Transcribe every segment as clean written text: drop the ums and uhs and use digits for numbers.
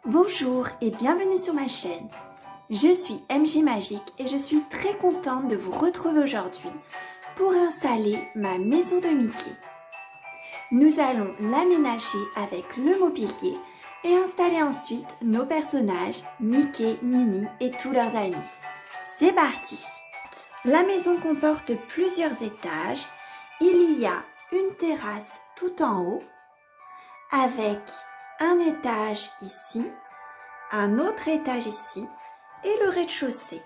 Bonjour et bienvenue sur ma chaîne. Je suis MJ Magique et je suis très contente de vous retrouver aujourd'hui pour installer ma maison de Mickey. Nous allons l'aménager avec le mobilier et installer ensuite nos personnages Mickey, Minnie et tous leurs amis. C'est parti! La maison comporte plusieurs étages. Il y a une terrasse tout en haut avec un étage ici, un autre étage ici et le rez-de-chaussée.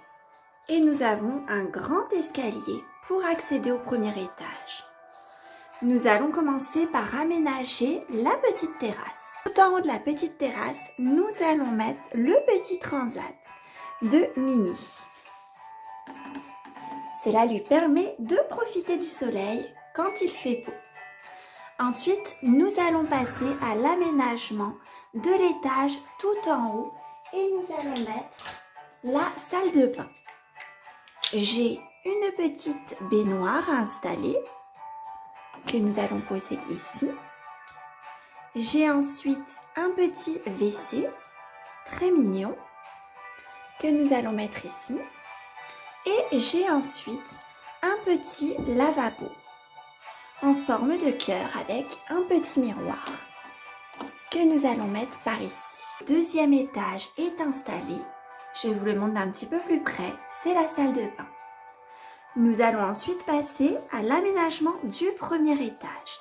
Et nous avons un grand escalier pour accéder au premier étage. Nous allons commencer par aménager la petite terrasse. Tout en haut de la petite terrasse, nous allons mettre le petit transat de Minnie. Cela lui permet de profiter du soleil quand il fait beau. Ensuite, nous allons passer à l'aménagement de l'étage tout en haut et nous allons mettre la salle de bain. J'ai une petite baignoire à installer que nous allons poser ici. J'ai ensuite un petit WC très mignon que nous allons mettre ici. Et j'ai ensuite un petit lavabo en forme de cœur avec un petit miroir que nous allons mettre par ici. Deuxième étage est installé. Je vous le montre d'un petit peu plus près. C'est la salle de bain. Nous allons ensuite passer à l'aménagement du premier étage.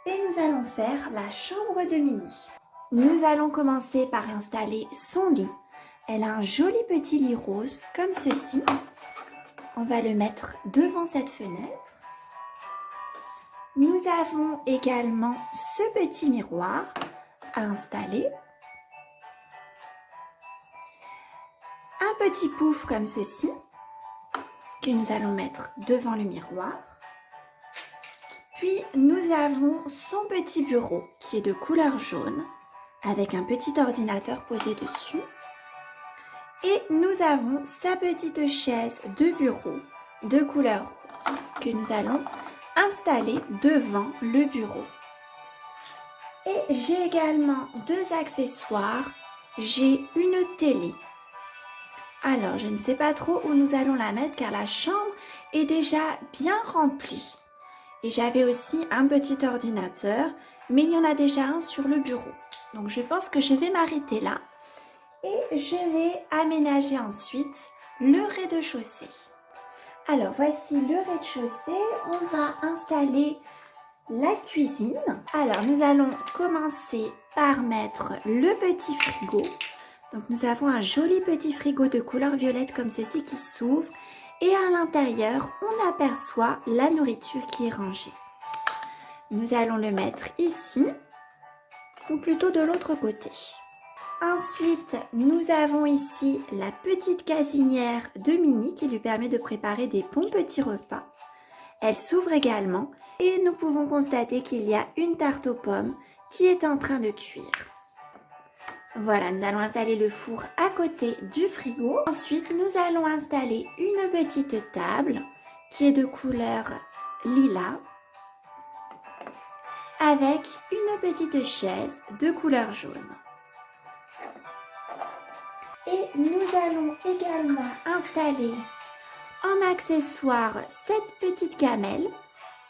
Et nous allons faire la chambre de Minnie. Nous allons commencer par installer son lit. Elle a un joli petit lit rose comme ceci. On va le mettre devant cette fenêtre. Nous avons également ce petit miroir à installer. Un petit pouf comme ceci que nous allons mettre devant le miroir. Puis nous avons son petit bureau qui est de couleur jaune avec un petit ordinateur posé dessus. Et nous avons sa petite chaise de bureau de couleur rose que nous allons installer devant le bureau. Et j'ai également deux accessoires. J'ai une télé. Alors, je ne sais pas trop où nous allons la mettre car la chambre est déjà bien remplie. Et j'avais aussi un petit ordinateur, mais il y en a déjà un sur le bureau. Donc, je pense que je vais m'arrêter là. Et je vais aménager ensuite le rez-de-chaussée. Alors, voici le rez-de-chaussée. On va installer la cuisine. Alors, nous allons commencer par mettre le petit frigo. Donc, nous avons un joli petit frigo de couleur violette comme ceci qui s'ouvre. Et à l'intérieur, on aperçoit la nourriture qui est rangée. Nous allons le mettre ici, ou plutôt de l'autre côté. Ensuite, nous avons ici la petite casinière de Minnie qui lui permet de préparer des bons petits repas. Elle s'ouvre également et nous pouvons constater qu'il y a une tarte aux pommes qui est en train de cuire. Voilà, nous allons installer le four à côté du frigo. Ensuite, nous allons installer une petite table qui est de couleur lilas avec une petite chaise de couleur jaune. Et nous allons également installer en accessoire cette petite gamelle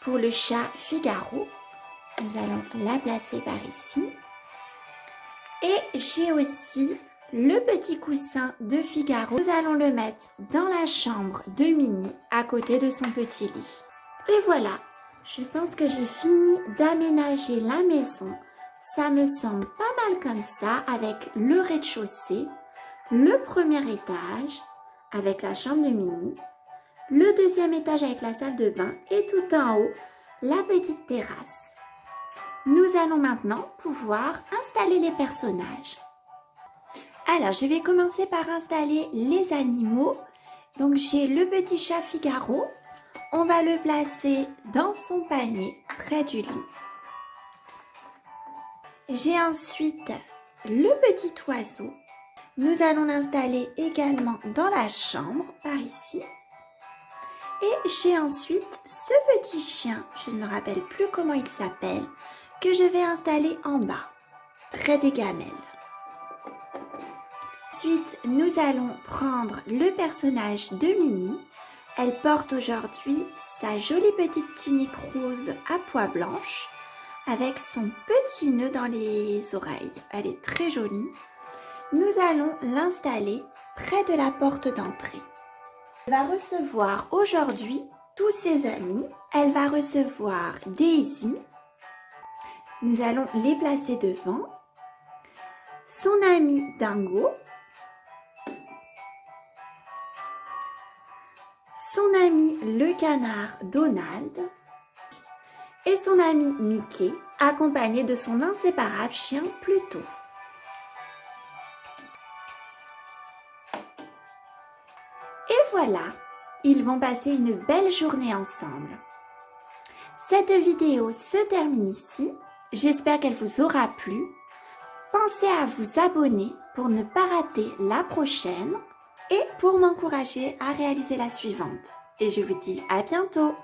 pour le chat Figaro. Nous allons la placer par ici. Et j'ai aussi le petit coussin de Figaro. Nous allons le mettre dans la chambre de Minnie à côté de son petit lit. Et voilà, je pense que j'ai fini d'aménager la maison. Ça me semble pas mal comme ça avec le rez-de-chaussée. Le premier étage avec la chambre de Minnie, le deuxième étage avec la salle de bain et tout en haut, la petite terrasse. Nous allons maintenant pouvoir installer les personnages. Alors, je vais commencer par installer les animaux. Donc, j'ai le petit chat Figaro. On va le placer dans son panier près du lit. J'ai ensuite le petit oiseau. Nous allons l'installer également dans la chambre, par ici. Et j'ai ensuite ce petit chien, je ne me rappelle plus comment il s'appelle, que je vais installer en bas, près des gamelles. Ensuite, nous allons prendre le personnage de Minnie. Elle porte aujourd'hui sa jolie petite tunique rose à pois blanche avec son petit nœud dans les oreilles. Elle est très jolie. Nous allons l'installer près de la porte d'entrée. Elle va recevoir aujourd'hui tous ses amis. Elle va recevoir Daisy. Nous allons les placer devant. Son ami Dingo. Son ami le canard Donald. Et son ami Mickey, accompagné de son inséparable chien Pluto. Et voilà, ils vont passer une belle journée ensemble. Cette vidéo se termine ici. J'espère qu'elle vous aura plu. Pensez à vous abonner pour ne pas rater la prochaine et pour m'encourager à réaliser la suivante. Et je vous dis à bientôt!